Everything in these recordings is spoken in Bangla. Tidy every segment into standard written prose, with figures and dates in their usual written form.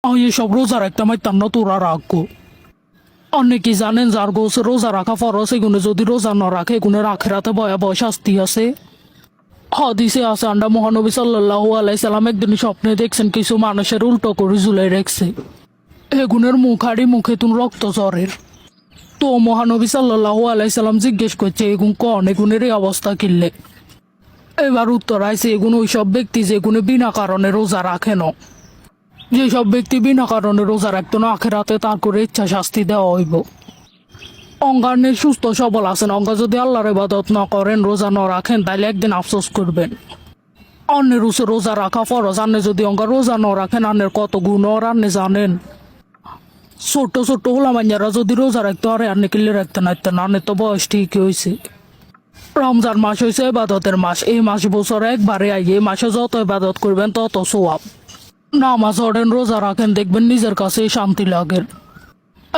এসব রোজা রাখতে মাইতাম না, তোরা রাখবো। অনেকে জানেন যার গোছ রোজা রাখা ফরজ, এগুলো যদি রোজা না রাখে এগুলোর আখেরাতে ভয়াবহ শাস্তি আছে। হাদিসে আছে আন্ডা মহানবী সাল্লাল্লাহু আলাইহি সাল্লাম একদিন স্বপ্নে দেখছেন কিছু মানুষের উল্টো করে ঝুলাই রাখছে, এগুনের মুখ হাড়ি মুখে তুন রক্ত ঝরের। তো মহানবী সাল্লাল্লাহু আলাইহি সাল্লাম জিজ্ঞেস করছে এগুন কন, এগুনের এই অবস্থা কিনলে? এবার উত্তর আইছে এগুন ওইসব ব্যক্তি যেগুলো বিনা কারণে রোজা রাখে না। যেসব ব্যক্তি বিনা কারণে রোজা রাখতো না আখেরাতে তার করে ইচ্ছা শাস্তি দেওয়া হইব। অঙ্গানের সুস্থ সবল আছেন, অঙ্গা যদি আল্লাহর ইবাদত না করেন রোজা না রাখেন তাহলে একদিন আফসোস করবেন। অন্যের উসে রোজা রাখা ফরজ, আন্নে যদি অঙ্গা রোজা না রাখেন আন্নের কত গুণ আর আন্নে জানেন। ছোট্ট ছোট্ট হোলামাইয়ারা যদি রোজা রাখতে পারে আন্নে কিল্লে রাখতে নাইতেন, আন্নের তো বয়স ঠিকই হয়েছে। রমজান মাস হয়েছে ইবাদতের মাস, এই মাস বছরে একবারে আই, এই মাসে যত ইবাদত করবেন তত সোয়াব। নামাজ পড়েন রোজা রাখেন দেখবেন নিজের কাছে শান্তি লাগের।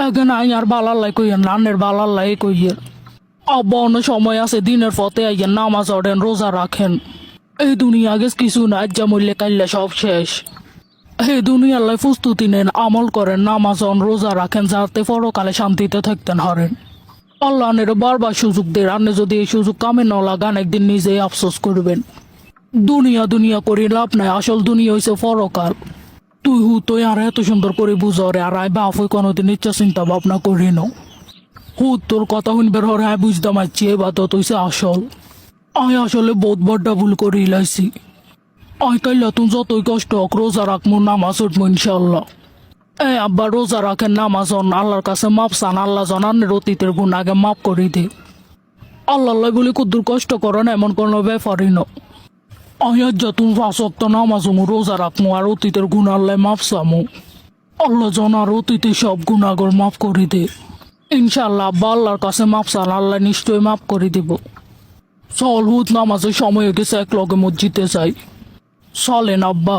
এখন আই আর বালাল্লাই কইয়েন, নানের বালাল্লাই কইয়ের। আব্বা অনেক সময় আছে দিনের পথে আইয়েন, নামাজ পড়েন রোজা রাখেন। এই দুনিয়া গেছ কিছু না, যা মূল্যে কাইলে সব শেষ। এই দুনিয়ার লাই প্রস্তুতি নেন, আমল করেন, নামাজ রোজা রাখেন যাতে পরকালে শান্তিতে থাকতেন হরেন। আল্লাহ বারবার সুযোগ দেন, আপনি যদি এই সুযোগ কামে না লাগান একদিন নিজেই আফসোস করবেন। দুনিয়া দুনিয়া করে লাভ নাই, আসল দুনিয়া হয়েছে পরকাল। তুই আর এত সুন্দর করে বুঝরে আর আয় বাপ হয়ে কোনোদিন ইচ্ছা চিন্তা ভাবনা করি ন। তোর কথা শুনবার হরে আয় বুঝতাম আছি এবার তো তুইছে আসল। আয় আসলে বহুত বড্ডা ভুল করে ইলাইছি। আয় কাইলা তুই যতই কষ্ট হোক রোজা রাখবো, নামাজ উঠবো ইনশাল্লাহ। আব্বা রোজা রাখেন, নামাজ আল্লাহর কাছে মাপ চান, আল্লাহ জানানের অতীতের গুণ আগে মাপ করে দে। আল্লাহ বলে কুদ্দুর কষ্ট করেন এমন কোনো ব্যাপারই ন। আয়াত যা তুমি 5 ওয়াক্ত নামাজ রোজা রাখমু আর অতীতের গুণ আল্লাহ মাপ চামু। আল্লাহ জানার অতীতে সব গুণাগর মাফ করে দে ইনশাল্লাহ। আব্বা আল্লাহর কাছে মাপ চান, আল্লাহ নিশ্চয়ই মাফ করে দিব। চল হুত নামাজের সময় হয়ে গেছে, এক লগে মসজিদে যাই। চলেন আব্বা।